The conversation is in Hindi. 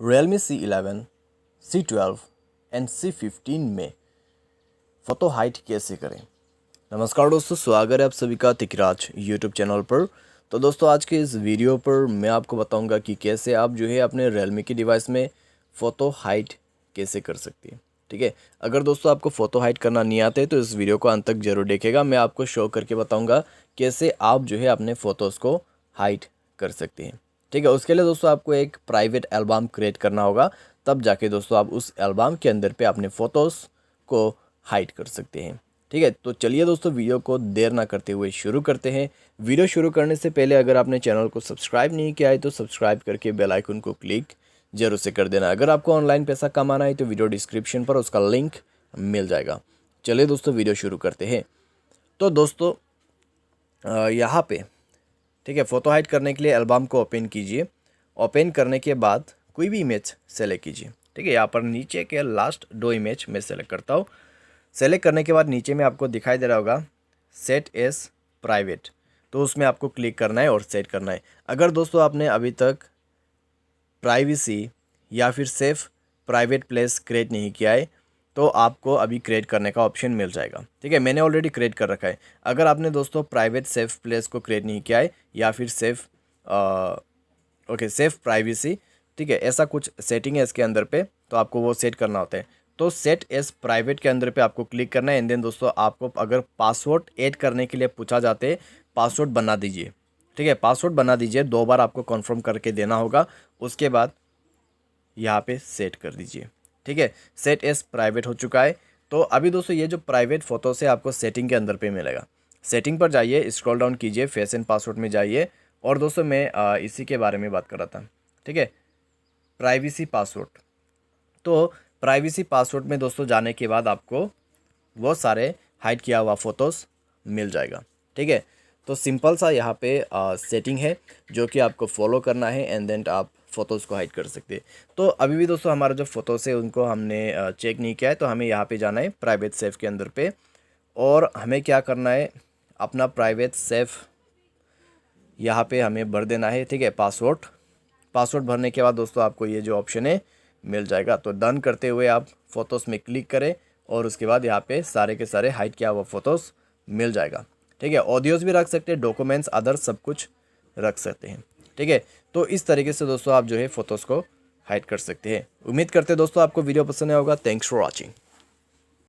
Realme C11, C12 and C15 में फ़ोटो हाइट कैसे करें। नमस्कार दोस्तों, स्वागत है आप सभी का तिकराज यूट्यूब चैनल पर। तो दोस्तों आज के इस वीडियो पर मैं आपको बताऊंगा कि कैसे आप जो है अपने Realme की डिवाइस में फ़ोटो हाइट कैसे कर सकते हैं। ठीक है, अगर दोस्तों आपको फ़ोटो हाइट करना नहीं आते तो इस वीडियो को अंत तक जरूर देखेगा। मैं आपको शो करके बताऊँगा कैसे आप जो है अपने फ़ोटोज़ को हाइट कर सकते हैं। ठीक है, उसके लिए दोस्तों आपको एक प्राइवेट एल्बम क्रिएट करना होगा, तब जाके दोस्तों आप उस एल्बम के अंदर पे अपने फ़ोटोज़ को हाइड कर सकते हैं। ठीक है, तो चलिए दोस्तों वीडियो को देर ना करते हुए शुरू करते हैं। वीडियो शुरू करने से पहले अगर आपने चैनल को सब्सक्राइब नहीं किया है तो सब्सक्राइब करके बेल आइकन को क्लिक जरूर से कर देना। अगर आपको ऑनलाइन पैसा कमाना है तो वीडियो डिस्क्रिप्शन पर उसका लिंक मिल जाएगा। चलिए दोस्तों वीडियो शुरू करते हैं। तो दोस्तों यहाँ पे ठीक है, फ़ोटो हाइड करने के लिए एल्बम को ओपन कीजिए। ओपन करने के बाद कोई भी इमेज सेलेक्ट कीजिए। ठीक है, यहाँ पर नीचे के लास्ट 2 इमेज मैं सेलेक्ट करता हूँ। सेलेक्ट करने के बाद नीचे में आपको दिखाई दे रहा होगा सेट एज प्राइवेट, तो उसमें आपको क्लिक करना है और सेट करना है। अगर दोस्तों आपने अभी तक प्राइवेसी या फिर सेफ प्राइवेट प्लेस क्रिएट नहीं किया है तो आपको अभी क्रिएट करने का ऑप्शन मिल जाएगा। ठीक है, मैंने ऑलरेडी क्रिएट कर रखा है। अगर आपने दोस्तों प्राइवेट सेफ प्लेस को क्रिएट नहीं किया है या फिर सेफ सेफ प्राइवेसी, ठीक है, ऐसा कुछ सेटिंग है इसके अंदर पे, तो आपको वो सेट करना होता है। तो सेट एज प्राइवेट के अंदर पे आपको क्लिक करना है। एंड देन दोस्तों आपको अगर पासवर्ड ऐड करने के लिए पूछा जाते, पासवर्ड बना दीजिए। ठीक है, पासवर्ड बना दीजिए, 2 बार आपको कन्फर्म करके देना होगा। उसके बाद यहाँ पे सेट कर दीजिए। ठीक है, सेट एज प्राइवेट हो चुका है। तो अभी दोस्तों ये जो प्राइवेट फ़ोटो से आपको सेटिंग के अंदर पे मिलेगा। सेटिंग पर जाइए, स्क्रॉल डाउन कीजिए, फेस एंड पासवर्ड में जाइए। और दोस्तों मैं इसी के बारे में बात कर रहा था। ठीक है, प्राइवेसी पासवर्ड। तो प्राइवेसी पासवर्ड में दोस्तों जाने के बाद आपको वो सारे हाइड किया हुआ फ़ोटोज़ मिल जाएगा। ठीक है, तो सिंपल सा यहाँ पे सेटिंग है जो कि आपको फॉलो करना है। एंड देन आप फ़ोटोज़ को हाइड कर सकते हैं। तो अभी भी दोस्तों हमारा जो फ़ोटोज़ है उनको हमने चेक नहीं किया है, तो हमें यहाँ पे जाना है प्राइवेट सेफ के अंदर पे। और हमें क्या करना है, अपना प्राइवेट सेफ यहाँ पे हमें भर देना है। ठीक है, पासवर्ड। पासवर्ड भरने के बाद दोस्तों आपको ये जो ऑप्शन है मिल जाएगा। तो डन करते हुए आप फ़ोटोज़ में क्लिक करें और उसके बाद यहाँ पे सारे के सारे हाइड किया हुआ फ़ोटोज़ मिल जाएगा। ठीक है, ऑडियोज़ भी रख सकते हैं, डॉक्यूमेंट्स अदर सब कुछ रख सकते हैं। ठीक है, तो इस तरीके से दोस्तों आप जो है फ़ोटोज़ को हाइड कर सकते हैं। उम्मीद करते हैं दोस्तों आपको वीडियो पसंद आया होगा। Thanks for watching.